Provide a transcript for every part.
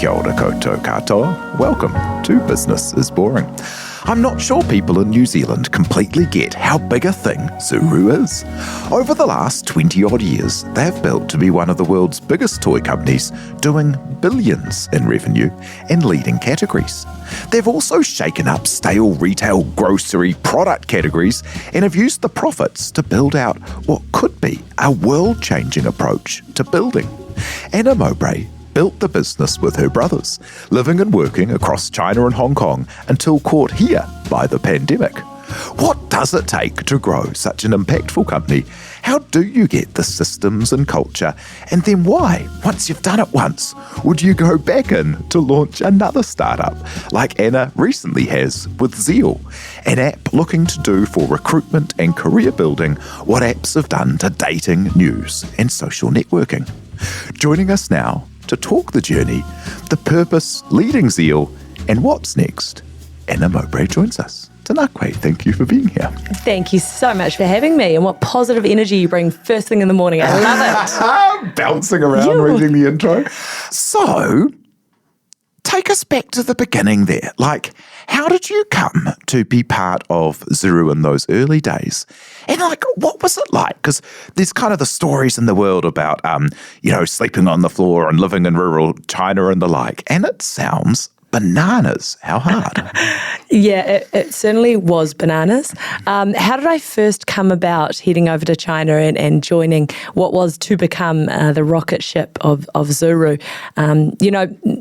Kia ora koutou katoa. Welcome to Business is Boring. I'm not sure people in New Zealand completely get how big a thing Zuru is. Over the last 20-odd years, they've built to be one of the world's biggest toy companies, doing billions in revenue in leading categories. They've also shaken up stale retail grocery product categories and have used the profits to build out what could be a world-changing approach to building. Anna Mowbray built the business with her brothers, living and working across China and Hong Kong until caught here by the pandemic. What does it take to grow such an impactful company? How do you get the systems and culture? And then why, once you've done it once, would you go back in to launch another startup, like Anna recently has with Zeil, an app looking to do for recruitment and career building what apps have done to dating, news, and social networking? Joining us now to talk the journey, the purpose leading Zeil, and what's next, Anna Mowbray joins us. Tanakwe, thank you for being here. Thank you so much for having me, and what positive energy you bring first thing in the morning. I love it. Bouncing around reading the intro. So, take us back to the beginning there. Like, how did you come to be part of Zuru in those early days? And what was it like? Because there's kind of the stories in the world about, sleeping on the floor and living in rural China and the like. And it sounds bananas. How hard? Yeah, it certainly was bananas. How did I first come about heading over to China and joining what was to become the rocket ship of Zuru?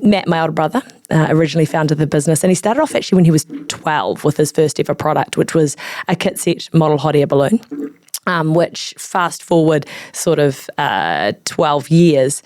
Matt, my older brother, originally founded the business, and he started off actually when he was 12 with his first ever product, which was a kit set model hot air balloon. Which fast forward sort of 12 years,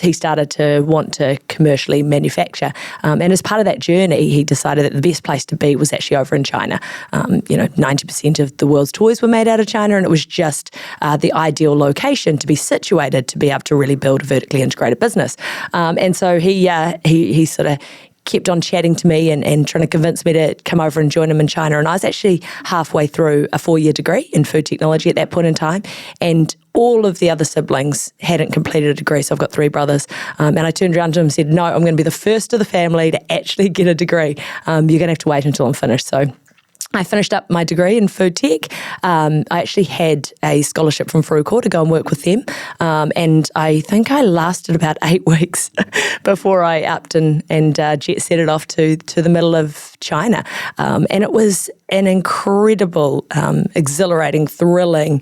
he started to want to commercially manufacture. And as part of that journey, he decided that the best place to be was actually over in China. 90% of the world's toys were made out of China, and it was just the ideal location to be situated to be able to really build a vertically integrated business. And so he sort of kept on chatting to me and trying to convince me to come over and join him in China. And I was actually halfway through a 4-year degree in food technology at that point in time. And all of the other siblings hadn't completed a degree, so I've got 3 brothers. And I turned around to him and said, no, I'm going to be the first of the family to actually get a degree. You're going to have to wait until I'm finished. So I finished up my degree in food tech. I actually had a scholarship from Furuko to go and work with them. And I think I lasted about 8 weeks before I upped and jet set it off to the middle of China. And it was an incredible, exhilarating, thrilling,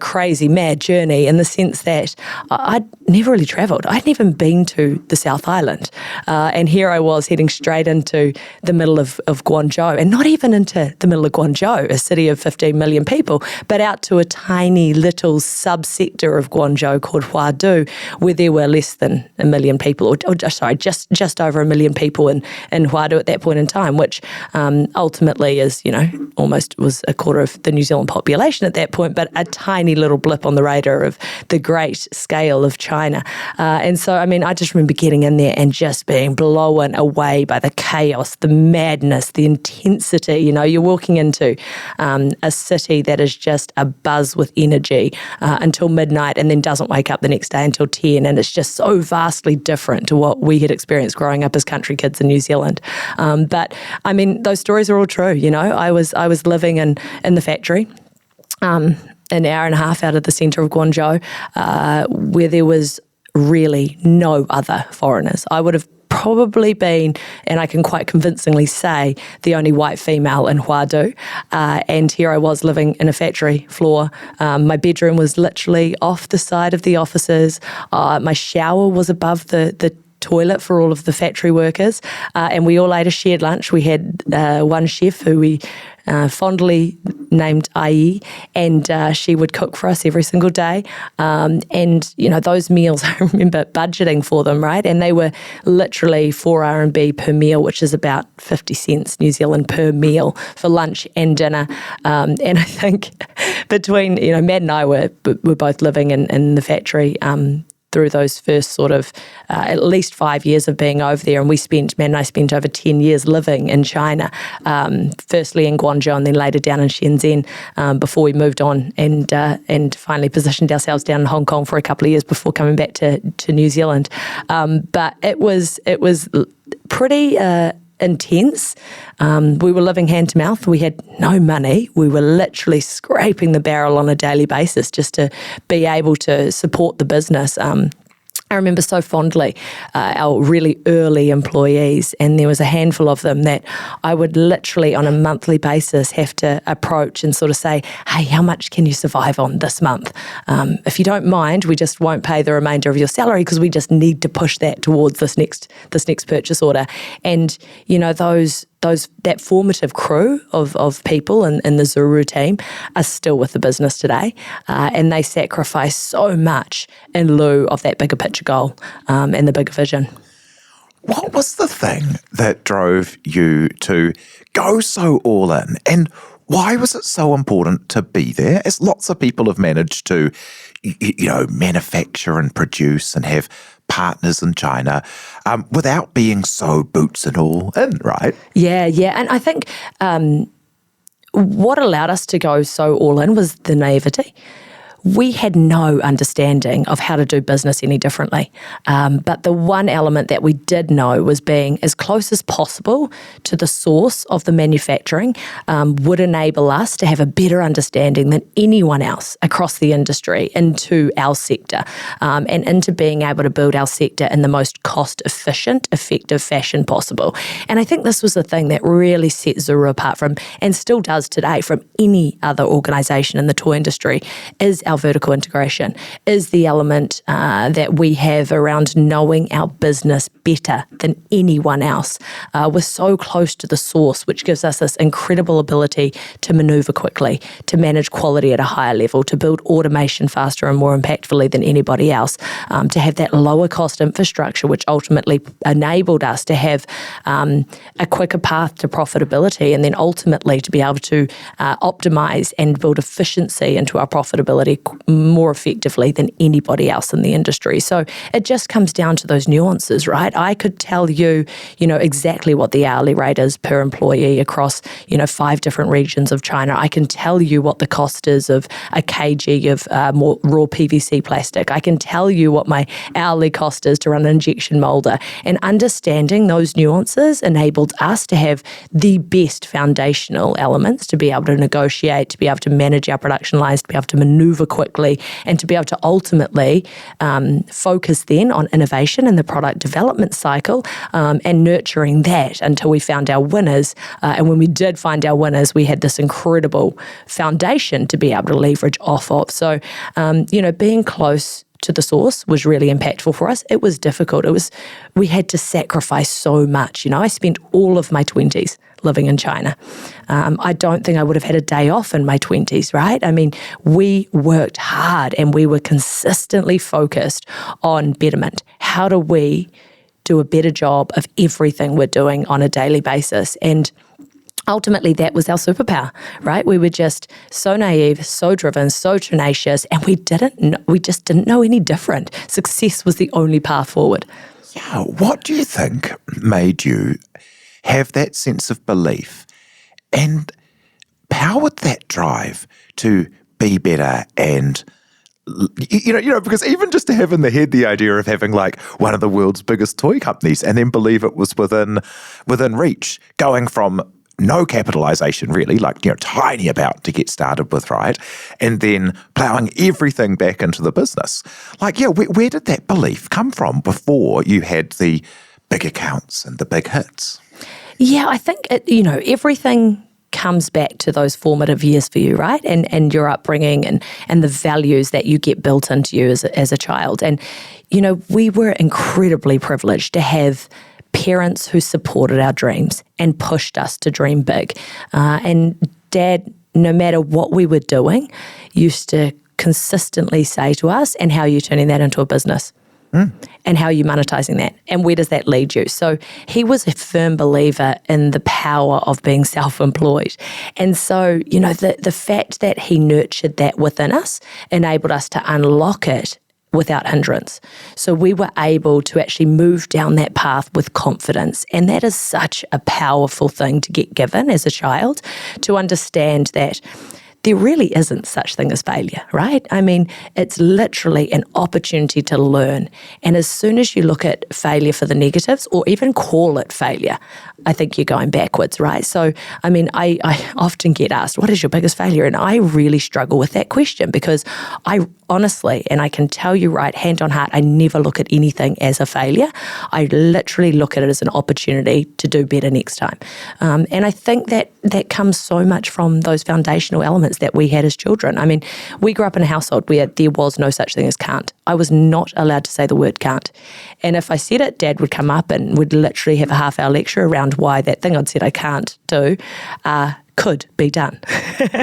crazy, mad journey in the sense that I'd never really travelled. I hadn't even been to the South Island. And here I was heading straight into the middle of Guangzhou, and not even into the middle of Guangzhou, a city of 15 million people, but out to a tiny little subsector of Guangzhou called Huadu, where there were less than 1 million people, just over 1 million people in Huadu at that point in time, which ultimately is, almost was a quarter of the New Zealand population at that point, but a tiny little blip on the radar of the great scale of China. And so, I just remember getting in there and just being blown away by the chaos, the madness, the intensity. You're walking into a city that is just abuzz with energy until midnight, and then doesn't wake up the next day until 10. And it's just so vastly different to what we had experienced growing up as country kids in New Zealand. But those stories are all true. I was living in the factory, an hour and a half out of the centre of Guangzhou, where there was really no other foreigners. I would have probably been, and I can quite convincingly say, the only white female in Huadu. And here I was living in a factory floor. My bedroom was literally off the side of the offices. My shower was above the toilet for all of the factory workers, and we all ate a shared lunch. We had one chef who we fondly named Ai, and she would cook for us every single day. And those meals, I remember budgeting for them, right? And they were literally 4 RMB per meal, which is about 50 cents New Zealand per meal for lunch and dinner. And I think between Matt and I were both living in the factory through those first sort of at least 5 years of being over there. And Matt and I spent over 10 years living in China, firstly in Guangzhou and then later down in Shenzhen, before we moved on and finally positioned ourselves down in Hong Kong for a couple of years before coming back to New Zealand. But it was pretty intense. We were living hand to mouth. We had no money. We were literally scraping the barrel on a daily basis just to be able to support the business. I remember so fondly our really early employees, and there was a handful of them that I would literally on a monthly basis have to approach and sort of say, hey, how much can you survive on this month? If you don't mind, we just won't pay the remainder of your salary because we just need to push that towards this next purchase order. And, you know, that formative crew of people in the Zuru team are still with the business today, and they sacrifice so much in lieu of that bigger picture goal and the bigger vision. What was the thing that drove you to go so all in, and why was it so important to be there? As lots of people have managed to, manufacture and produce and have partners in China without being so boots and all in, right? Yeah. And I think what allowed us to go so all in was the naivety. We had no understanding of how to do business any differently. But the one element that we did know was being as close as possible to the source of the manufacturing would enable us to have a better understanding than anyone else across the industry into our sector and into being able to build our sector in the most cost-efficient, effective fashion possible. And I think this was the thing that really set Zuru apart from, and still does today, from any other organisation in the toy industry, is our vertical integration, is the element that we have around knowing our business better than anyone else. We're so close to the source, which gives us this incredible ability to maneuver quickly, to manage quality at a higher level, to build automation faster and more impactfully than anybody else, to have that lower cost infrastructure, which ultimately enabled us to have a quicker path to profitability, and then ultimately to be able to optimize and build efficiency into our profitability more effectively than anybody else in the industry. So it just comes down to those nuances, right? I could tell you, exactly what the hourly rate is per employee across, 5 different regions of China. I can tell you what the cost is of a kg of more raw PVC plastic. I can tell you what my hourly cost is to run an injection molder. And understanding those nuances enabled us to have the best foundational elements to be able to negotiate, to be able to manage our production lines, to be able to maneuver quickly, and to be able to ultimately focus then on innovation in the product development cycle and nurturing that until we found our winners. And when we did find our winners, we had this incredible foundation to be able to leverage off of. So, being close to the source was really impactful for us. It was difficult. We had to sacrifice so much. I spent all of my 20s living in China. I don't think I would have had a day off in my 20s, right? I mean, we worked hard and we were consistently focused on betterment. How do we do a better job of everything we're doing on a daily basis? And ultimately, that was our superpower, right? We were just so naive, so driven, so tenacious, and we just didn't know any different. Success was the only path forward. Yeah, what do you think made you have that sense of belief and powered that drive to be better and because even just to have in the head the idea of having like one of the world's biggest toy companies and then believe it was within reach, going from no capitalization really, tiny amount to get started with, right? And then plowing everything back into the business. Where did that belief come from before you had the big accounts and the big hits? Yeah, I think, everything comes back to those formative years for you, right? And your upbringing and the values that you get built into you as a child. And, we were incredibly privileged to have parents who supported our dreams and pushed us to dream big. And Dad, no matter what we were doing, used to consistently say to us, and how are you turning that into a business? And how are you monetizing that? And where does that lead you? So he was a firm believer in the power of being self-employed. And so, the fact that he nurtured that within us enabled us to unlock it without hindrance. So we were able to actually move down that path with confidence. And that is such a powerful thing to get given as a child, to understand that there really isn't such thing as failure, right? I mean, it's literally an opportunity to learn. And as soon as you look at failure for the negatives, or even call it failure, I think you're going backwards, right? So, I mean, I often get asked, what is your biggest failure? And I really struggle with that question, because I honestly, and I can tell you right, hand on heart, I never look at anything as a failure. I literally look at it as an opportunity to do better next time. And I think that comes so much from those foundational elements that we had as children. I mean, we grew up in a household where there was no such thing as can't. I was not allowed to say the word can't. And if I said it, Dad would come up and would literally have a half-hour lecture around why that thing I'd said I can't do could be done.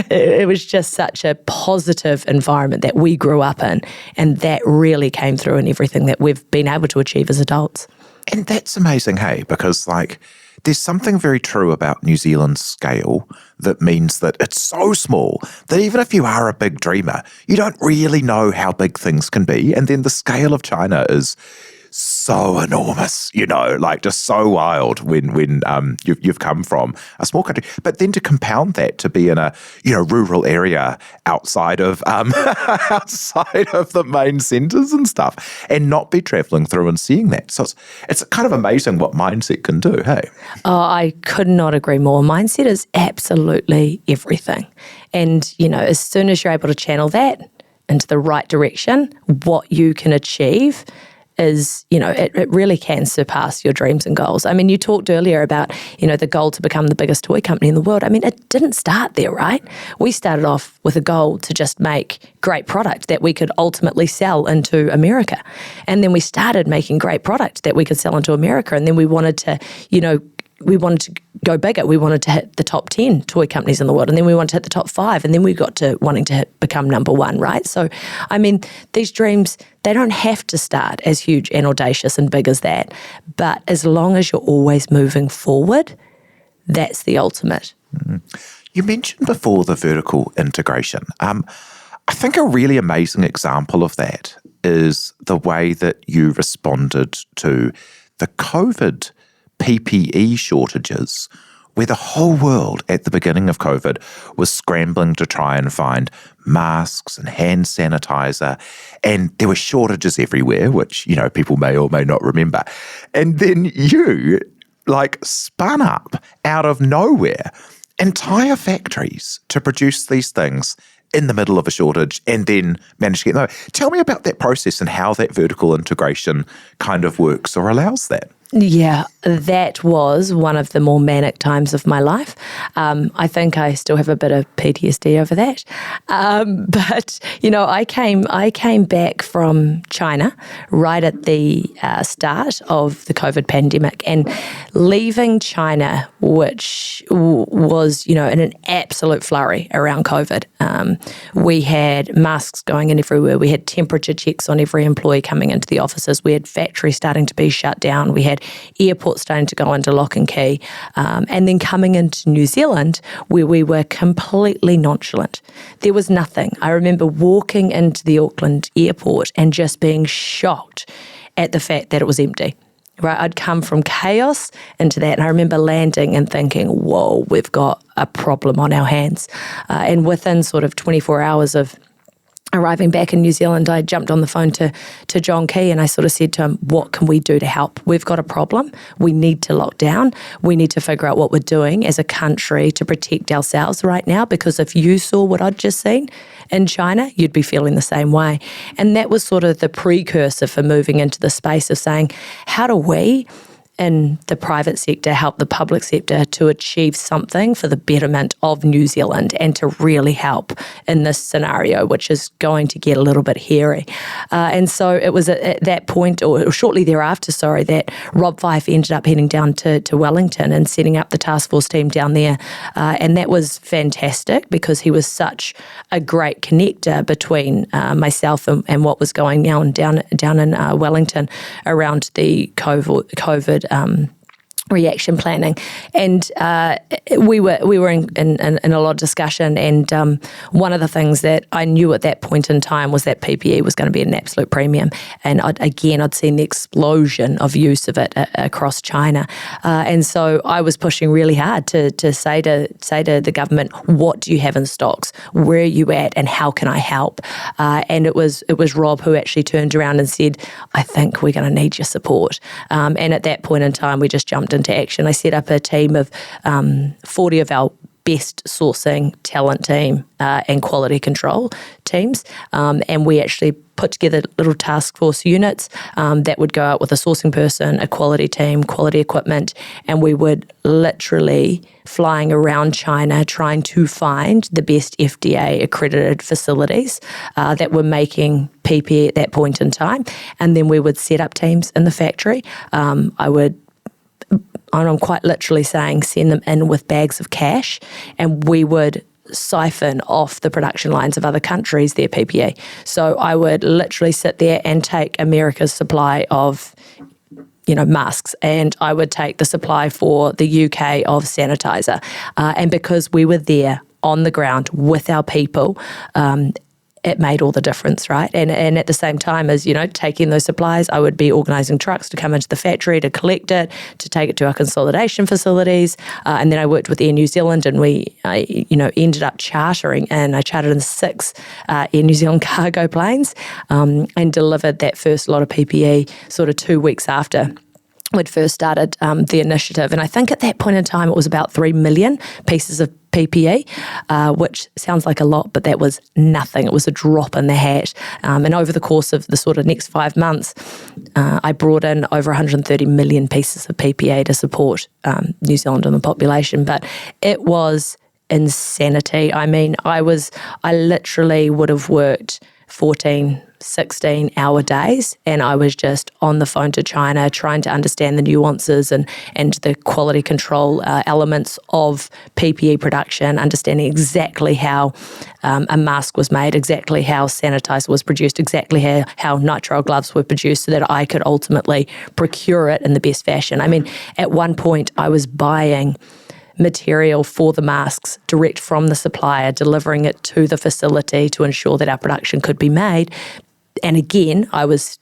It was just such a positive environment that we grew up in, and that really came through in everything that we've been able to achieve as adults. And that's amazing, hey, because there's something very true about New Zealand's scale that means that it's so small that even if you are a big dreamer, you don't really know how big things can be. And then the scale of China is so enormous, just so wild when you've come from a small country. But then to compound that, to be in a rural area outside of outside of the main centres and stuff, and not be travelling through and seeing that. So it's kind of amazing what mindset can do, hey? Oh, I could not agree more. Mindset is absolutely everything. And, as soon as you're able to channel that into the right direction, what you can achieve is, it really can surpass your dreams and goals. I mean, you talked earlier about, the goal to become the biggest toy company in the world. I mean, it didn't start there, right? We started off with a goal to just make great product that we could ultimately sell into America. And then we started making great product that we could sell into America. And then we wanted to, go bigger. We wanted to hit the top 10 toy companies in the world, and then we wanted to hit the top 5, and then we got to wanting to become number 1, right? So, I mean, these dreams, they don't have to start as huge and audacious and big as that, but as long as you're always moving forward, that's the ultimate. Mm-hmm. You mentioned before the vertical integration. I think a really amazing example of that is the way that you responded to the COVID PPE shortages, where the whole world at the beginning of COVID was scrambling to try and find masks and hand sanitizer, and there were shortages everywhere, which, people may or may not remember. And then you, spun up out of nowhere entire factories to produce these things in the middle of a shortage, and then managed to get them. Tell me about that process and how that vertical integration kind of works or allows that. Yeah, that was one of the more manic times of my life. I think I still have a bit of PTSD over that. But I came back from China right at the start of the COVID pandemic, and leaving China, which was, in an absolute flurry around COVID. We had masks going in everywhere. We had temperature checks on every employee coming into the offices. We had factories starting to be shut down. We had airports starting to go under lock and key. And then coming into New Zealand, where we were completely nonchalant. There was nothing. I remember walking into the Auckland airport and just being shocked at the fact that it was empty. Right, I'd come from chaos into that, and I remember landing and thinking, whoa, we've got a problem on our hands. And within sort of 24 hours of arriving back in New Zealand, I jumped on the phone to John Key, and I sort of said to him, what can we do to help? We've got a problem. We need to lock down. We need to figure out what we're doing as a country to protect ourselves right now, because if you saw what I'd just seen in China, you'd be feeling the same way. And that was sort of the precursor for moving into the space of saying, how do we in the private sector help the public sector to achieve something for the betterment of New Zealand and to really help in this scenario, which is going to get a little bit hairy. And so it was at that point, or shortly thereafter, that Rob Fife ended up heading down to Wellington and setting up the task force team down there. And that was fantastic, because he was such a great connector between myself and what was going on down in Wellington around the COVID reaction planning, and we were in a lot of discussion, and one of the things that I knew at that point in time was that PPE was going to be an absolute premium, and I'd seen the explosion of use of it across China, and so I was pushing really hard to say to the government, what do you have in stocks, where are you at, and how can I help? And it was Rob who actually turned around and said, I think we're going to need your support, and at that point in time we just jumped into action. I set up a team of 40 of our best sourcing talent team and quality control teams, and we actually put together little task force units that would go out with a sourcing person, a quality team, quality equipment, and we would literally flying around China trying to find the best FDA accredited facilities that were making PPE at that point in time, and then we would set up teams in the factory. I'm quite literally saying send them in with bags of cash, and we would siphon off the production lines of other countries their PPE. So I would literally sit there and take America's supply of masks, and I would take the supply for the UK of sanitizer. And because we were there on the ground with our people, it made all the difference, right? And at the same time as, taking those supplies, I would be organising trucks to come into the factory to collect it, to take it to our consolidation facilities. And then I worked with Air New Zealand, and we, ended up chartering, and I chartered in 6 Air New Zealand cargo planes and delivered that first lot of PPE sort of 2 weeks after we'd first started the initiative. And I think at that point in time, it was about 3 million pieces of PPE, which sounds like a lot, but that was nothing. It was a drop in the hat. And over the course of the sort of next 5 months, I brought in over 130 million pieces of PPE to support New Zealand and the population. But it was insanity. I mean, I literally would have worked 14, 16-hour days, and I was just on the phone to China trying to understand the nuances and the quality control elements of PPE production, understanding exactly how a mask was made, exactly how sanitizer was produced, exactly how nitrile gloves were produced, so that I could ultimately procure it in the best fashion. I mean, at one point I was buying material for the masks direct from the supplier, delivering it to the facility to ensure that our production could be made. And again, I was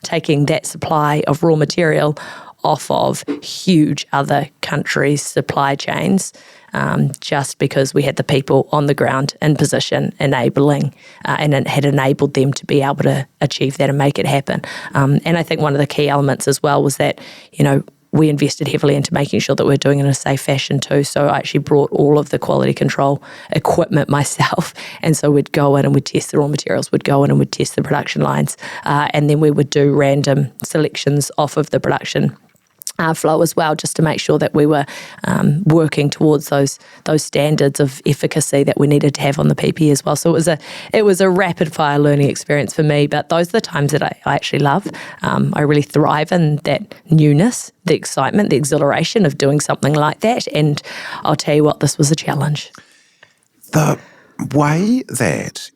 taking that supply of raw material off of huge other countries' supply chains, just because we had the people on the ground in position enabling, and it had enabled them to be able to achieve that and make it happen. And I think one of the key elements as well was that, we invested heavily into making sure that we're doing it in a safe fashion too. So I actually brought all of the quality control equipment myself. And so we'd go in and we'd test the raw materials, we'd go in and we'd test the production lines. And then we would do random selections off of the production flow as well, just to make sure that we were working towards those standards of efficacy that we needed to have on the PPE as well. So it was a rapid fire learning experience for me, but those are the times that I actually love. I really thrive in that newness, the excitement, the exhilaration of doing something like that. And I'll tell you what, this was a challenge. The way that,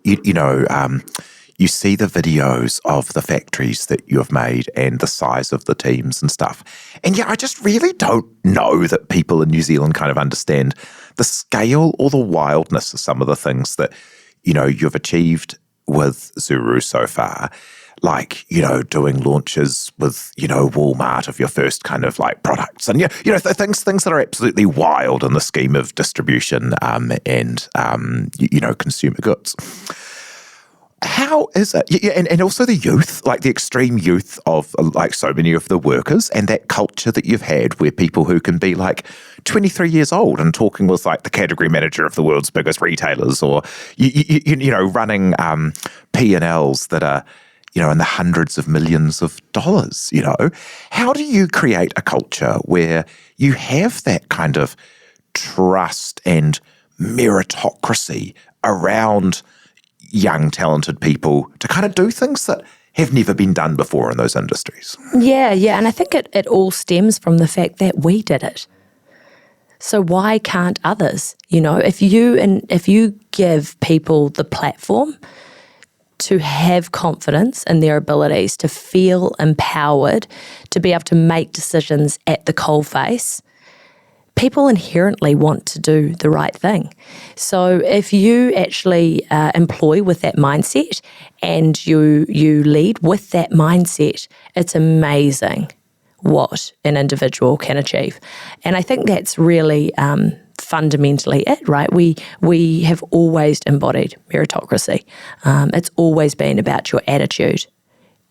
you see the videos of the factories that you have made and the size of the teams and stuff. And I just really don't know that people in New Zealand kind of understand the scale or the wildness of some of the things that, you've achieved with Zuru so far. Like, doing launches with, Walmart of your first kind of like products and, things that are absolutely wild in the scheme of distribution and consumer goods. How is it? Yeah, and also the youth, like the extreme youth of like so many of the workers, and that culture that you've had where people who can be like 23 years old and talking with like the category manager of the world's biggest retailers, or running P&Ls that are in the hundreds of millions of dollars. How do you create a culture where you have that kind of trust and meritocracy around young, talented people to kind of do things that have never been done before in those industries? Yeah. And I think it all stems from the fact that we did it. So why can't others? If you give people the platform, to have confidence in their abilities, to feel empowered, to be able to make decisions at the coalface, people inherently want to do the right thing. So if you actually employ with that mindset and you lead with that mindset, it's amazing what an individual can achieve. And I think that's really fundamentally it, right? We have always embodied meritocracy. It's always been about your attitude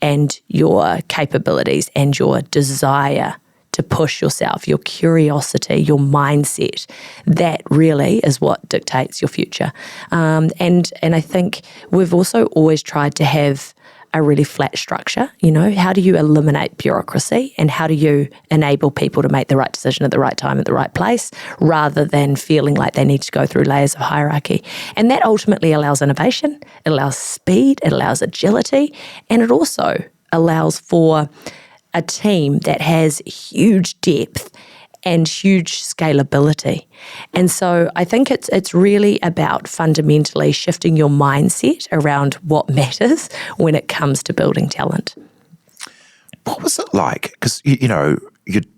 and your capabilities and your desire to push yourself, your curiosity, your mindset. That really is what dictates your future. And I think we've also always tried to have a really flat structure. You know, how do you eliminate bureaucracy and how do you enable people to make the right decision at the right time at the right place rather than feeling like they need to go through layers of hierarchy? And that ultimately allows innovation, it allows speed, it allows agility, and it also allows for a team that has huge depth and huge scalability. And so I think it's really about fundamentally shifting your mindset around what matters when it comes to building talent. What was it like? Because, you'd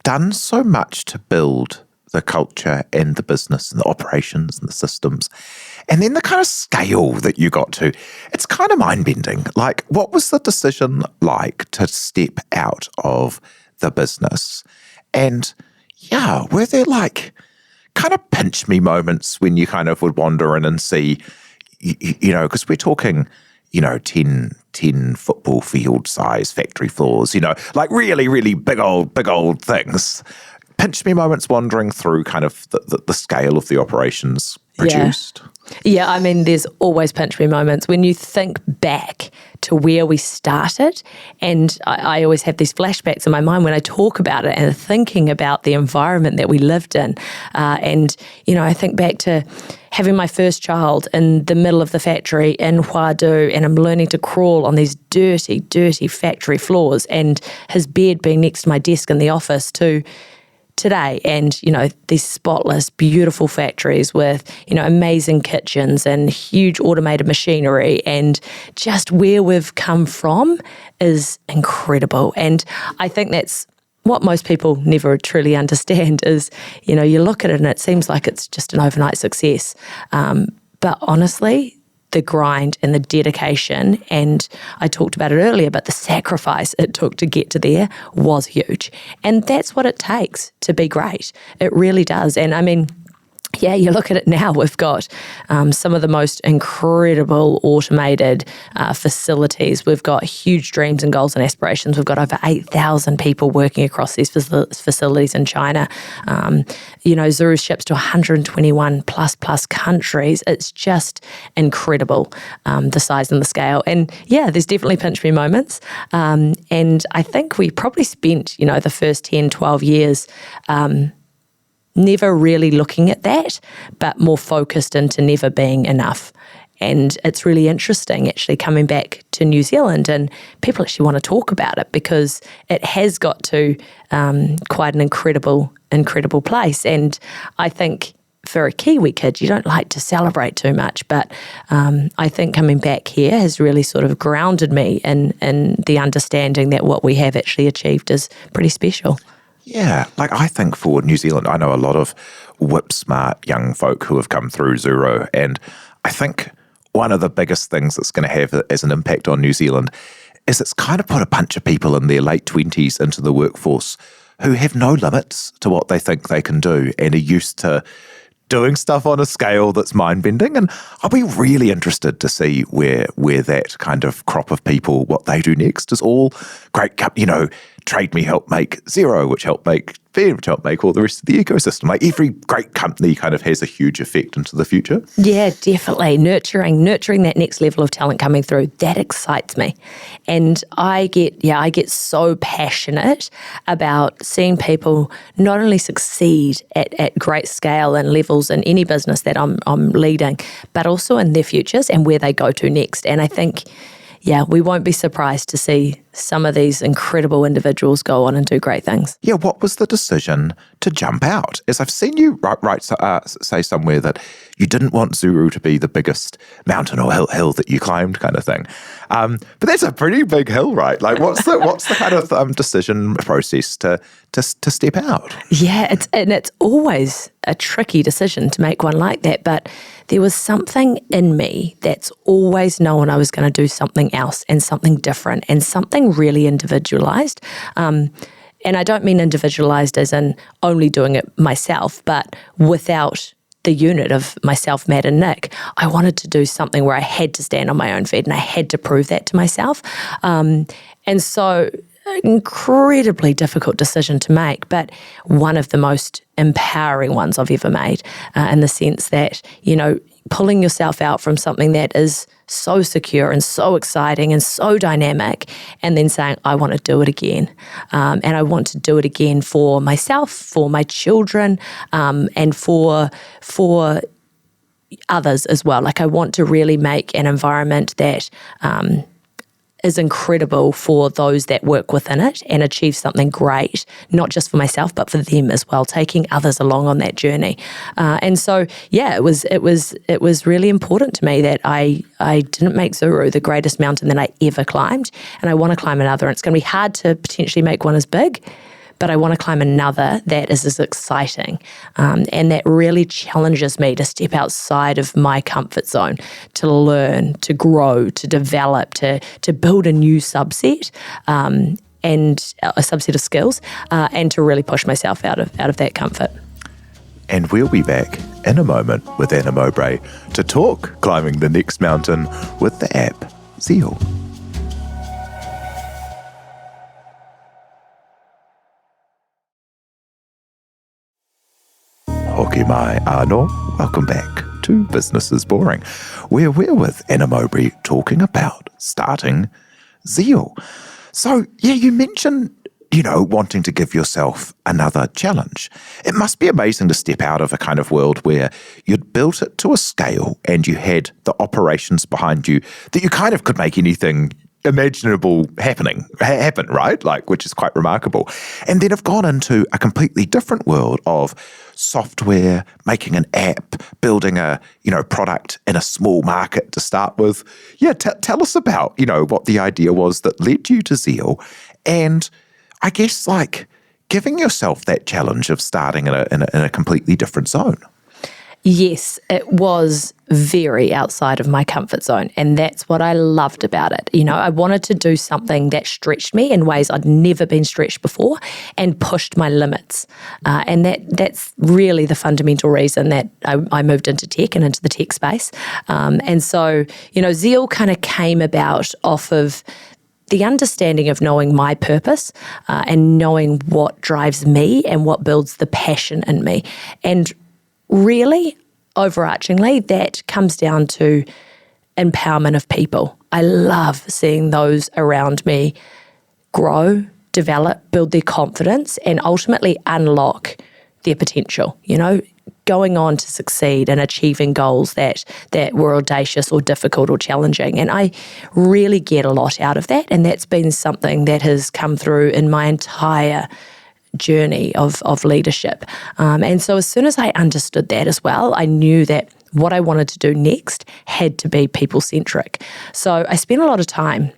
done so much to build the culture and the business and the operations and the systems. And then the kind of scale that you got to, it's kind of mind-bending. Like, what was the decision like to step out of the business? And were there like kind of pinch me moments when you kind of would wander in and see, because we're talking, 10 football field size factory floors, like really, really big old things. Pinch me moments wandering through kind of the scale of the operations produced. Yeah, I mean, there's always pinch me moments when you think back to where we started. And I always have these flashbacks in my mind when I talk about it and thinking about the environment that we lived in. I think back to having my first child in the middle of the factory in Huadu, and I'm learning to crawl on these dirty, dirty factory floors, and his bed being next to my desk in the office to today, and these spotless, beautiful factories with amazing kitchens and huge automated machinery, and just where we've come from is incredible. And I think that's what most people never truly understand is, you look at it and it seems like it's just an overnight success, but honestly, the grind and the dedication, and I talked about it earlier, but the sacrifice it took to get to there was huge. And that's what it takes to be great. It really does. And I mean, you look at it now, we've got some of the most incredible automated facilities. We've got huge dreams and goals and aspirations. We've got over 8,000 people working across these facilities in China. Zuru ships to 121 plus countries. It's just incredible, the size and the scale. And there's definitely pinch me moments. And I think we probably spent, the first 10, 12 years never really looking at that, but more focused into never being enough. And it's really interesting actually coming back to New Zealand, and people actually want to talk about it because it has got to quite an incredible place. And I think for a Kiwi kid, you don't like to celebrate too much, but I think coming back here has really sort of grounded me in the understanding that what we have actually achieved is pretty special. Yeah, like I think for New Zealand, I know a lot of whip-smart young folk who have come through Zuru, and I think one of the biggest things that's going to have as an impact on New Zealand is it's kind of put a bunch of people in their late 20s into the workforce who have no limits to what they think they can do and are used to doing stuff on a scale that's mind-bending. And I'll be really interested to see where that kind of crop of people, what they do next is all great, Trade Me helped make Zero, which helped make Fed, which helped make all the rest of the ecosystem. Like every great company kind of has a huge effect into the future. Yeah, definitely. Nurturing that next level of talent coming through, that excites me. And I get so passionate about seeing people not only succeed at great scale and levels in any business that I'm leading, but also in their futures and where they go to next. And I think, we won't be surprised to see some of these incredible individuals go on and do great things. Yeah, what was the decision to jump out? As I've seen you say somewhere that you didn't want Zuru to be the biggest mountain or hill that you climbed, kind of thing. But that's a pretty big hill, right? Like, what's the kind of decision process to step out? Yeah, it's always a tricky decision to make one like that. But there was something in me that's always known I was going to do something else and something different and something really individualized. And I don't mean individualized as in only doing it myself, but without the unit of myself, Matt and Nick. I wanted to do something where I had to stand on my own feet and I had to prove that to myself. And so incredibly difficult decision to make, but one of the most empowering ones I've ever made, in the sense that, pulling yourself out from something that is so secure and so exciting and so dynamic, and then saying, I want to do it again. And I want to do it again for myself, for my children, and for others as well. Like, I want to really make an environment that is incredible for those that work within it and achieve something great, not just for myself, but for them as well, taking others along on that journey. And so, yeah, it was really important to me that I didn't make Zuru the greatest mountain that I ever climbed, and I want to climb another. And it's going to be hard to potentially make one as big, but I want to climb another that is as exciting, and that really challenges me to step outside of my comfort zone, to learn, to grow, to develop, to build a new subset, and a subset of skills, and to really push myself out of that comfort. And we'll be back in a moment with Anna Mowbray to talk climbing the next mountain with the app Zeil. Hoki mai anō, welcome back to Business is Boring, where we're with Anna Mowbray talking about starting Zeil. So, yeah, you mentioned, wanting to give yourself another challenge. It must be amazing to step out of a kind of world where you'd built it to a scale and you had the operations behind you that you kind of could make anything imaginable happen, right? Like, which is quite remarkable. And then have gone into a completely different world of software, making an app, building a, product in a small market to start with. Yeah, tell us about, what the idea was that led you to Zeil, and I guess like giving yourself that challenge of starting in a completely different zone. Yes, it was very outside of my comfort zone, and that's what I loved about it. I wanted to do something that stretched me in ways I'd never been stretched before and pushed my limits. And that's really the fundamental reason that I moved into tech and into the tech space. And so, Zeil kind of came about off of the understanding of knowing my purpose, and knowing what drives me and what builds the passion in me. And really, overarchingly, that comes down to empowerment of people. I love seeing those around me grow, develop, build their confidence, and ultimately unlock their potential, going on to succeed and achieving goals that were audacious or difficult or challenging. And I really get a lot out of that, and that's been something that has come through in my entire journey of leadership. And so as soon as I understood that as well, I knew that what I wanted to do next had to be people-centric. So I spent a lot of time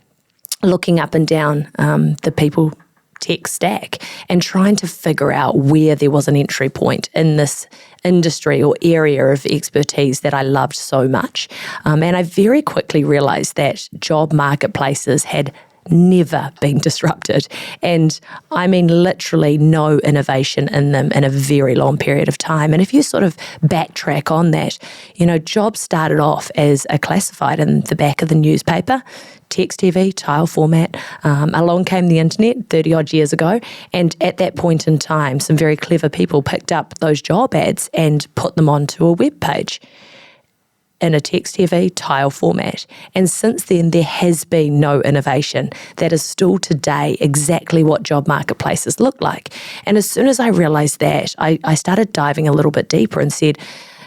looking up and down the people tech stack and trying to figure out where there was an entry point in this industry or area of expertise that I loved so much. And I very quickly realized that job marketplaces had never been disrupted. And I mean literally no innovation in them in a very long period of time. And if you sort of backtrack on that, jobs started off as a classified in the back of the newspaper, text TV, tile format. Along came the internet 30 odd years ago. And at that point in time, some very clever people picked up those job ads and put them onto a web page in a text TV tile format. And since then, there has been no innovation. That is still today exactly what job marketplaces look like. And as soon as I realized that, I started diving a little bit deeper and said,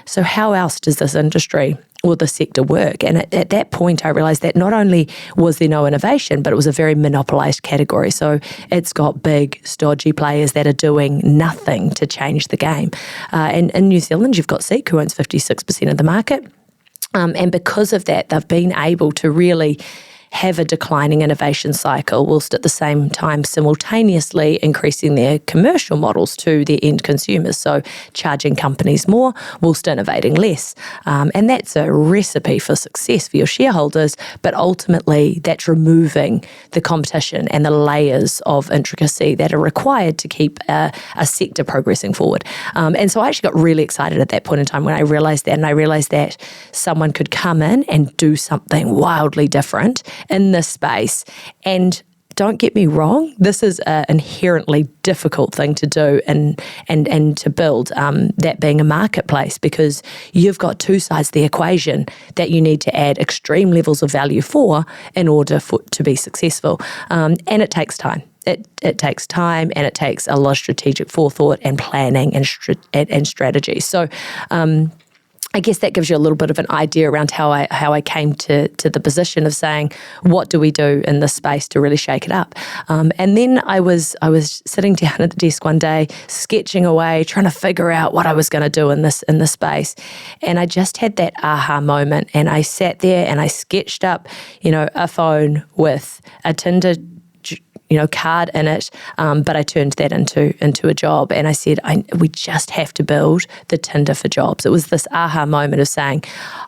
so how else does this industry will the sector work? And at that point, I realised that not only was there no innovation, but it was a very monopolised category. So it's got big, stodgy players that are doing nothing to change the game. And in New Zealand, you've got Seek, who owns 56% of the market. And because of that, they've been able to really have a declining innovation cycle, whilst at the same time simultaneously increasing their commercial models to their end consumers. So charging companies more whilst innovating less. And that's a recipe for success for your shareholders, but ultimately that's removing the competition and the layers of intricacy that are required to keep a sector progressing forward. And so I actually got really excited at that point in time when I realised that, and I realised that someone could come in and do something wildly different in this space. And don't get me wrong, this is an inherently difficult thing to do and to build, that being a marketplace, because you've got two sides of the equation that you need to add extreme levels of value for in order to be successful. And it takes time. It takes time, and it takes a lot of strategic forethought and planning and strategy. So I guess that gives you a little bit of an idea around how I came to the position of saying, what do we do in this space to really shake it up? And then I was sitting down at the desk one day, sketching away, trying to figure out what I was going to do in this space. And I just had that aha moment, and I sat there and I sketched up, a phone with a Tinder card in it, but I turned that into a job, and I said, we just have to build the Tinder for jobs. It was this aha moment of saying,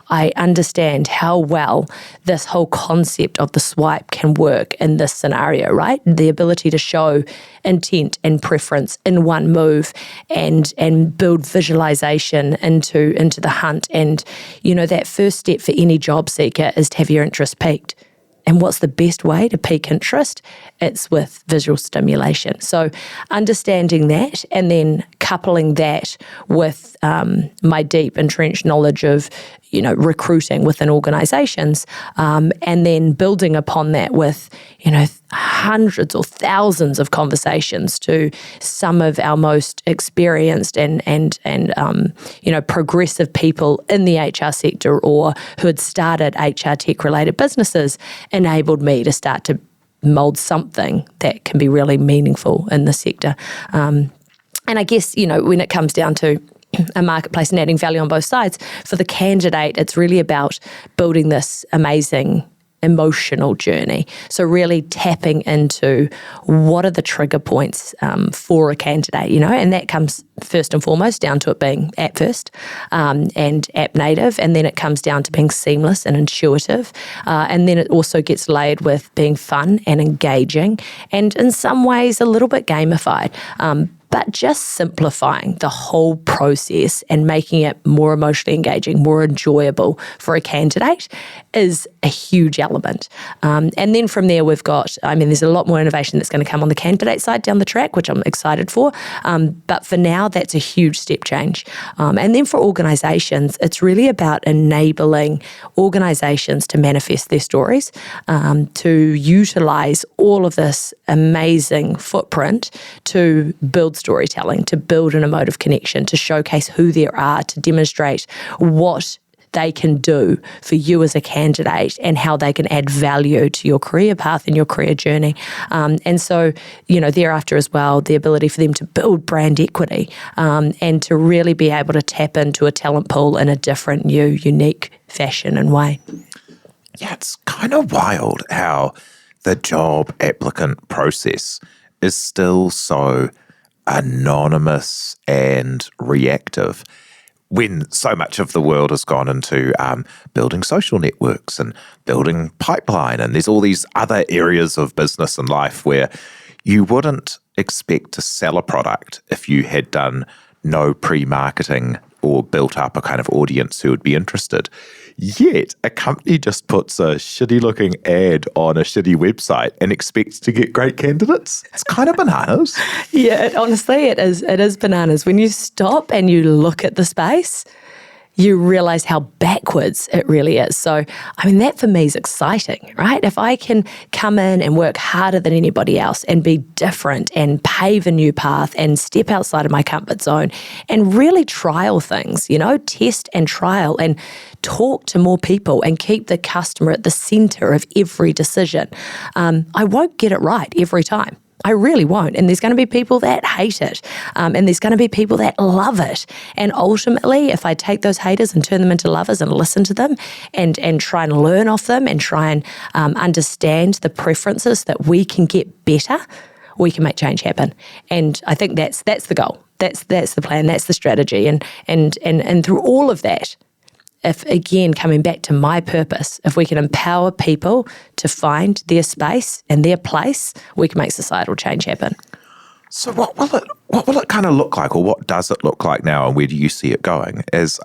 I understand how well this whole concept of the swipe can work in this scenario, right? The ability to show intent and preference in one move and build visualization into the hunt. And, that first step for any job seeker is to have your interest piqued. And what's the best way to pique interest? It's with visual stimulation. So understanding that, and then coupling that with my deep entrenched knowledge of, recruiting within organisations, and then building upon that with, hundreds or thousands of conversations to some of our most experienced and progressive people in the HR sector, or who had started HR tech related businesses, enabled me to start to mould something that can be really meaningful in the sector. And I guess, when it comes down to a marketplace and adding value on both sides, for the candidate, it's really about building this amazing emotional journey. So really tapping into what are the trigger points for a candidate, and that comes first and foremost down to it being app first and app native, and then it comes down to being seamless and intuitive, and then it also gets layered with being fun and engaging, and in some ways a little bit gamified. But just simplifying the whole process and making it more emotionally engaging, more enjoyable for a candidate is a huge element. And then from there, we've got, there's a lot more innovation that's going to come on the candidate side down the track, which I'm excited for. But for now, that's a huge step change. And then for organisations, it's really about enabling organisations to manifest their stories, to utilise all of this amazing footprint to build storytelling, to build an emotive connection, to showcase who they are, to demonstrate what they can do for you as a candidate and how they can add value to your career path and your career journey. And so, thereafter as well, the ability for them to build brand equity and to really be able to tap into a talent pool in a different, new, unique fashion and way. Yeah, it's kind of wild how the job applicant process is still so anonymous and reactive, when so much of the world has gone into building social networks and building pipeline, and there's all these other areas of business and life where you wouldn't expect to sell a product if you had done no pre-marketing or built up a kind of audience who would be interested. Yet a company just puts a shitty-looking ad on a shitty website and expects to get great candidates. It's kind of bananas. Yeah, honestly, it is bananas. When you stop and you look at the space, you realize how backwards it really is. So, I mean, that for me is exciting, right? If I can come in and work harder than anybody else and be different and pave a new path and step outside of my comfort zone and really trial things, test and trial and talk to more people and keep the customer at the center of every decision, I won't get it right every time. I really won't. And there's going to be people that hate it. And there's going to be people that love it. And ultimately, if I take those haters and turn them into lovers and listen to them and try and learn off them and try and understand the preferences that we can get better, we can make change happen. And I think that's the goal. That's the plan. That's the strategy. And through all of that, if, again, coming back to my purpose, if we can empower people to find their space and their place, we can make societal change happen. So what will it kind of look like, or what does it look like now, and where do you see it going? As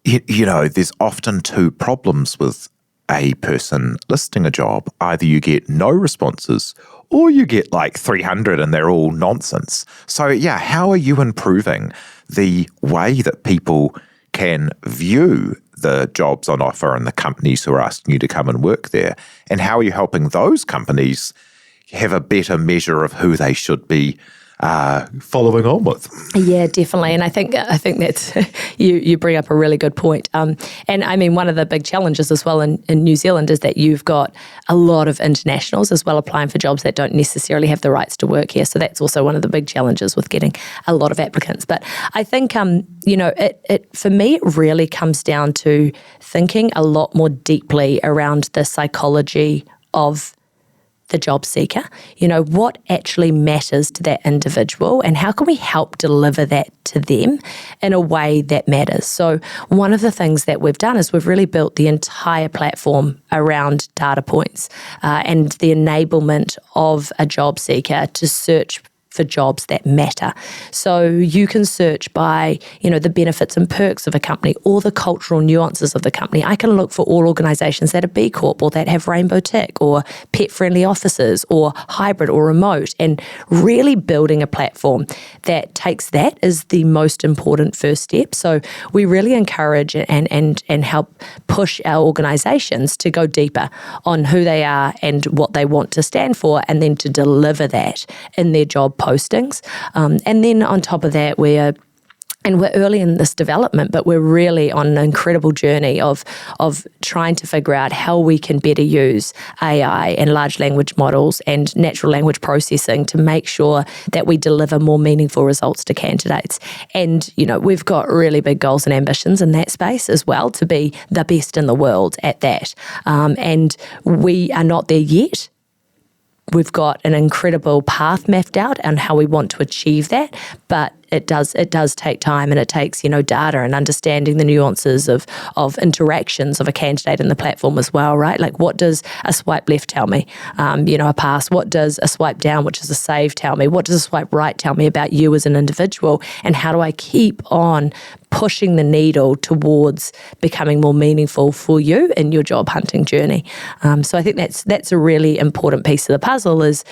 there's often two problems with a person listing a job. Either you get no responses, or you get like 300 and they're all nonsense. So yeah, how are you improving the way that people can view the jobs on offer and the companies who are asking you to come and work there? And how are you helping those companies have a better measure of who they should be following on with? Yeah, definitely. And I think that's you bring up a really good point. And I mean, one of the big challenges as well in New Zealand is that you've got a lot of internationals as well applying for jobs that don't necessarily have the rights to work here. So that's also one of the big challenges with getting a lot of applicants. But I think, it for me, it really comes down to thinking a lot more deeply around the psychology of the job seeker, what actually matters to that individual and how can we help deliver that to them in a way that matters. So one of the things that we've done is we've really built the entire platform around data points and the enablement of a job seeker to search for jobs that matter. So you can search by, the benefits and perks of a company or the cultural nuances of the company. I can look for all organisations that are B Corp or that have rainbow tick or pet-friendly offices or hybrid or remote, and really building a platform that takes that as the most important first step. So we really encourage and help push our organisations to go deeper on who they are and what they want to stand for, and then to deliver that in their job postings. And then on top of that, we're early in this development, but we're really on an incredible journey of trying to figure out how we can better use AI and large language models and natural language processing to make sure that we deliver more meaningful results to candidates. And, we've got really big goals and ambitions in that space as well, to be the best in the world at that. And we are not there yet. We've got an incredible path mapped out on how we want to achieve that, but it does take time, and it takes, data and understanding the nuances of interactions of a candidate in the platform as well, right? Like, what does a swipe left tell me? A pass. What does a swipe down, which is a save, tell me? What does a swipe right tell me about you as an individual? And how do I keep on pushing the needle towards becoming more meaningful for you in your job hunting journey? So I think that's a really important piece of the puzzle is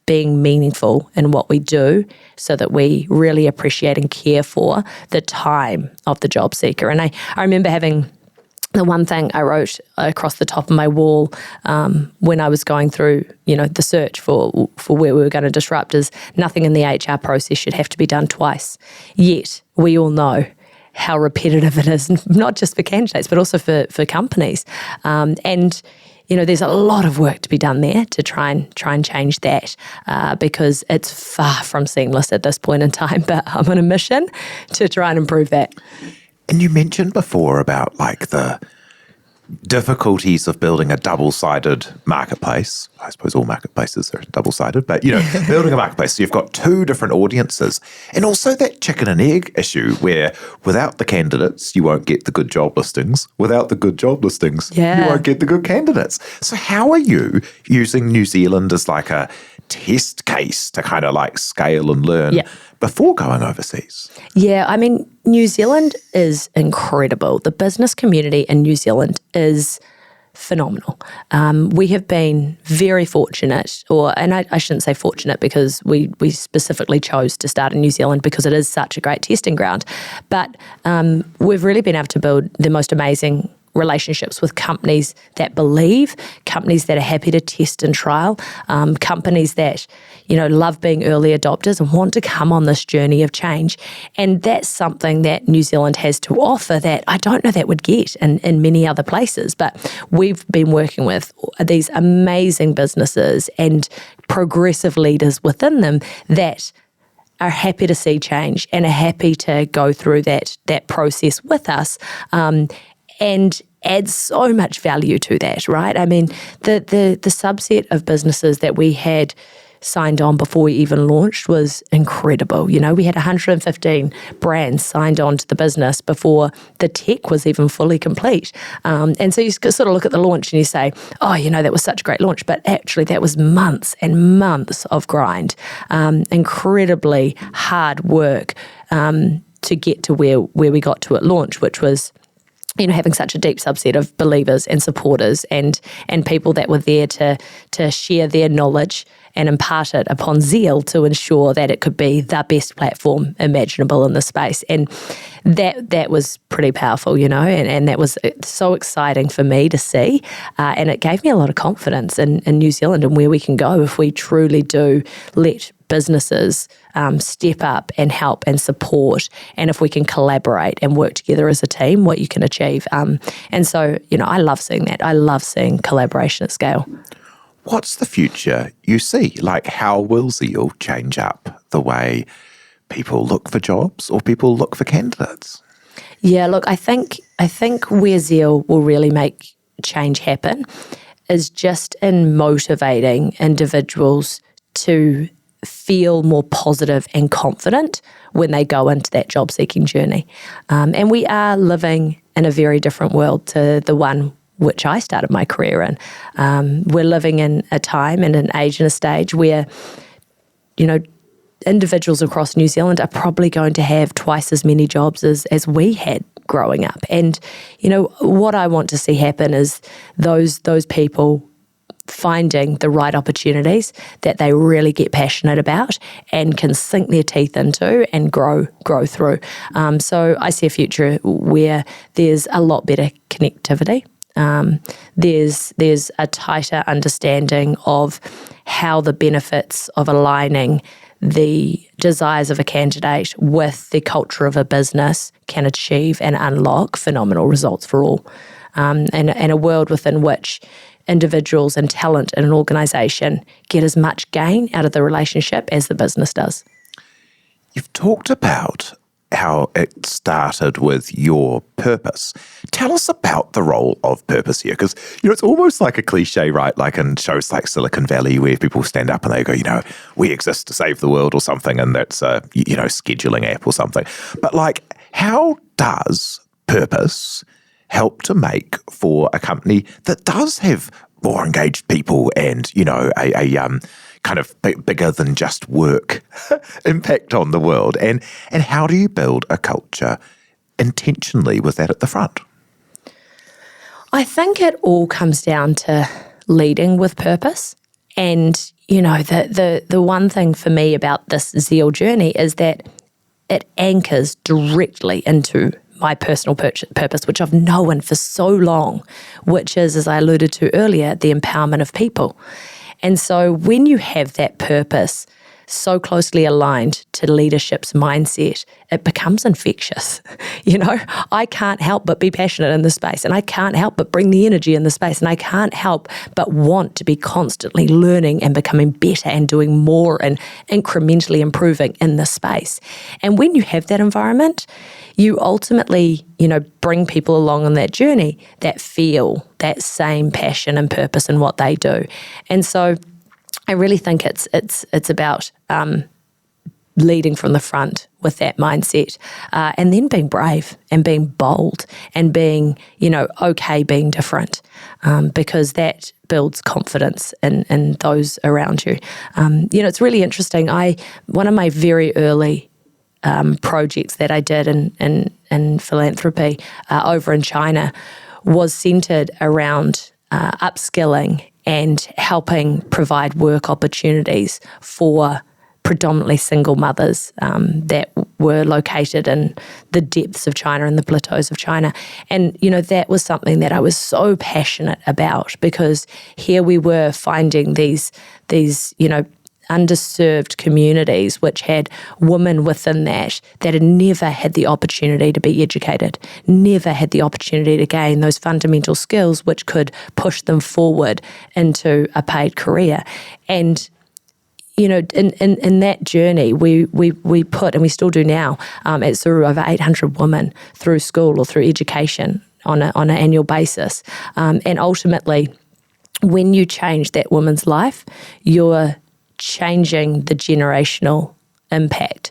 being meaningful in what we do, so that we really appreciate and care for the time of the job seeker. And I remember having the one thing I wrote across the top of my wall when I was going through, the search for where we were going to disrupt is nothing in the HR process should have to be done twice. Yet we all know how repetitive it is, not just for candidates, but also for companies. And there's a lot of work to be done there to try and change that because it's far from seamless at this point in time. But I'm on a mission to try and improve that. And you mentioned before about like the difficulties of building a double-sided marketplace. I suppose all marketplaces are double-sided, but building a marketplace. So you've got two different audiences, and also that chicken and egg issue where without the candidates, you won't get the good job listings. Without the good job listings, you won't get the good candidates. So how are you using New Zealand as like a test case to kind of like scale and learn before going overseas? Yeah, I mean, New Zealand is incredible. The business community in New Zealand is phenomenal. We have been very fortunate, and I shouldn't say fortunate because we specifically chose to start in New Zealand because it is such a great testing ground, but we've really been able to build the most amazing relationships with companies that believe, companies that are happy to test and trial, companies that, love being early adopters and want to come on this journey of change. And that's something that New Zealand has to offer that I don't know that would get in many other places. But we've been working with these amazing businesses and progressive leaders within them that are happy to see change and are happy to go through that process with us. And add so much value to that, right? I mean, the subset of businesses that we had signed on before we even launched was incredible. We had 115 brands signed on to the business before the tech was even fully complete. And so you sort of look at the launch and you say, oh, that was such a great launch. But actually that was months and months of grind, incredibly hard work to get to where we got to at launch, which was having such a deep subset of believers and supporters and people that were there to share their knowledge and impart it upon Zeil to ensure that it could be the best platform imaginable in the space. And that was pretty powerful, and that was so exciting for me to see. And it gave me a lot of confidence in New Zealand and where we can go if we truly do let businesses step up and help and support, and if we can collaborate and work together as a team, what you can achieve. And so, I love seeing that. I love seeing collaboration at scale. What's the future you see? Like, how will Zeil change up the way people look for jobs or people look for candidates? Yeah, look, I think where Zeil will really make change happen is just in motivating individuals to feel more positive and confident when they go into that job-seeking journey. And we are living in a very different world to the one which I started my career in. We're living in a time and an age and a stage where, individuals across New Zealand are probably going to have twice as many jobs as we had growing up. And, what I want to see happen is those people finding the right opportunities that they really get passionate about and can sink their teeth into and grow through. So I see a future where there's a lot better connectivity. There's a tighter understanding of how the benefits of aligning the desires of a candidate with the culture of a business can achieve and unlock phenomenal results for all. And a world within which individuals and talent in an organisation get as much gain out of the relationship as the business does. You've talked about how it started with your purpose. Tell us about the role of purpose here, because it's almost like a cliche, right? Like in shows like Silicon Valley, where people stand up and they go, we exist to save the world or something, and that's a scheduling app or something. But how does purpose help to make for a company that does have more engaged people and a kind of bigger than just work impact on the world? And how do you build a culture intentionally with that at the front? I think it all comes down to leading with purpose. And, the one thing for me about this Zeil journey is that it anchors directly into my personal purpose, which I've known for so long, which is, as I alluded to earlier, the empowerment of people. And so when you have that purpose so closely aligned to leadership's mindset, it becomes infectious. I can't help but be passionate in this space, and I can't help but bring the energy in the space, and I can't help but want to be constantly learning and becoming better and doing more and incrementally improving in this space. And when you have that environment, you ultimately, bring people along on that journey that feel that same passion and purpose in what they do. And so I really think it's about leading from the front with that mindset, and then being brave and being bold and being, okay being different, because that builds confidence in those around you. It's really interesting. One of my very early projects that I did in philanthropy over in China was centered around upskilling and helping provide work opportunities for predominantly single mothers that were located in the depths of China and the plateaus of China. And, that was something that I was so passionate about, because here we were finding these underserved communities which had women within that had never had the opportunity to be educated, never had the opportunity to gain those fundamental skills which could push them forward into a paid career. And in that journey, we put, and we still do now, at Zuru, over 800 women through school or through education on an annual basis. And ultimately, when you change that woman's life, you're changing the generational impact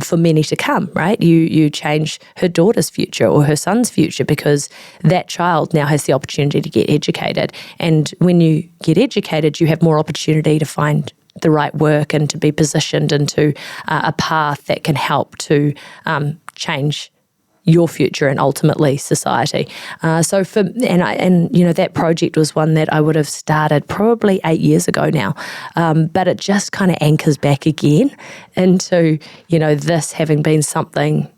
for many to come, right? You change her daughter's future or her son's future, because that child now has the opportunity to get educated. And when you get educated, you have more opportunity to find the right work and to be positioned into a path that can help to change your future and ultimately society. That project was one that I would have started probably 8 years ago now, but it just kind of anchors back again into this having been something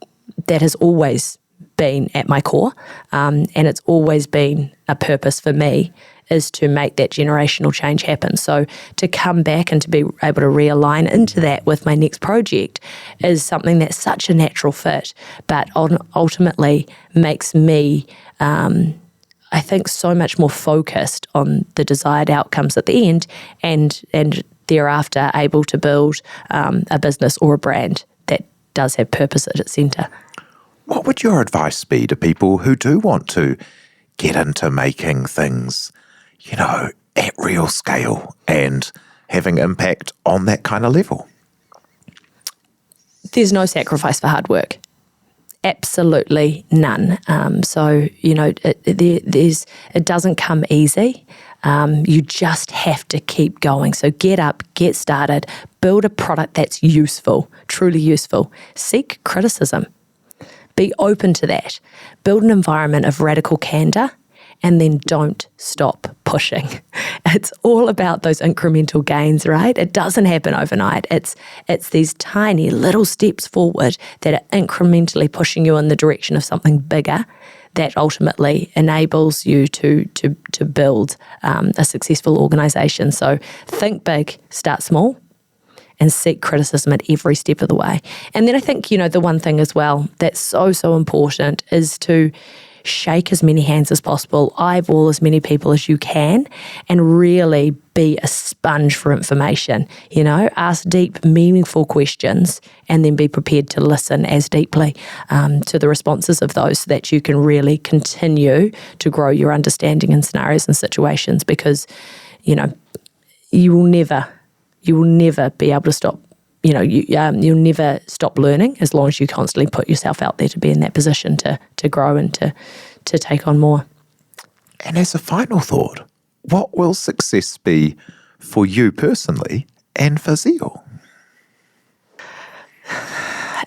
that has always been at my core, and it's always been a purpose for me, is to make that generational change happen. So to come back and to be able to realign into that with my next project is something that's such a natural fit, but ultimately makes me, I think, so much more focused on the desired outcomes at the end, and thereafter able to build a business or a brand that does have purpose at its centre. What would your advice be to people who do want to get into making things, at real scale and having impact on that kind of level? There's no sacrifice for hard work. Absolutely none. It doesn't come easy. You just have to keep going. So get up, get started, build a product that's useful, truly useful. Seek criticism. Be open to that. Build an environment of radical candor, and then don't stop pushing. It's all about those incremental gains, right? It doesn't happen overnight. It's these tiny little steps forward that are incrementally pushing you in the direction of something bigger that ultimately enables you to build a successful organisation. So think big, start small, and seek criticism at every step of the way. And then I think, the one thing as well that's so, so important is to shake as many hands as possible, eyeball as many people as you can, and really be a sponge for information. Ask deep, meaningful questions, and then be prepared to listen as deeply to the responses of those, so that you can really continue to grow your understanding in scenarios and situations, because, you will never be able to stop. You'll never stop learning as long as you constantly put yourself out there to be in that position to grow and to take on more. And as a final thought, what will success be for you personally and for Zeil?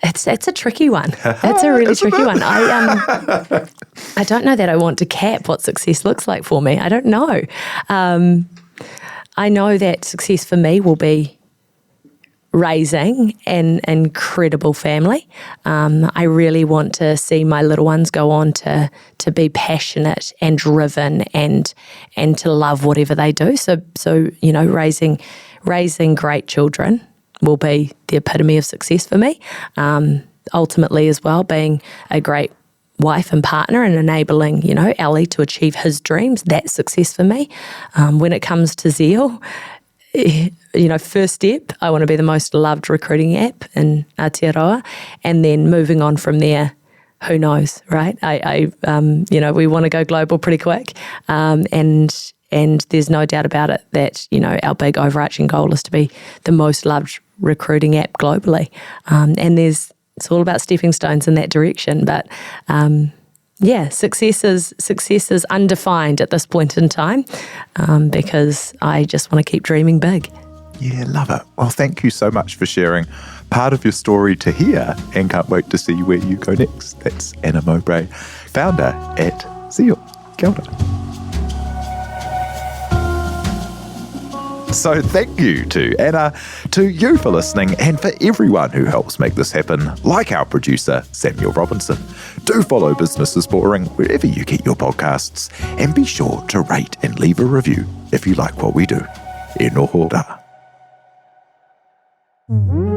It's a tricky one. It's a really tricky one. I don't know that I want to cap what success looks like for me. I don't know. I know that success for me will be raising an incredible family. I really want to see my little ones go on to be passionate and driven and to love whatever they do. So raising great children will be the epitome of success for me. Ultimately as well, being a great wife and partner and enabling, Ellie to achieve his dreams, that's success for me. When it comes to Zeil, first step, I want to be the most loved recruiting app in Aotearoa, and then moving on from there, who knows, right? We want to go global pretty quick, and there's no doubt about it that, our big overarching goal is to be the most loved recruiting app globally, and it's all about stepping stones in that direction, but success is undefined at this point in time, because I just want to keep dreaming big. Yeah, love it. Well, thank you so much for sharing part of your story to hear, and can't wait to see where you go next. That's Anna Mowbray, founder at Zeil. Kia ora. So thank you to Anna, to you for listening, and for everyone who helps make this happen, like our producer, Samuel Robinson. Do follow Business is Boring wherever you get your podcasts, and be sure to rate and leave a review if you like what we do. E noho rā.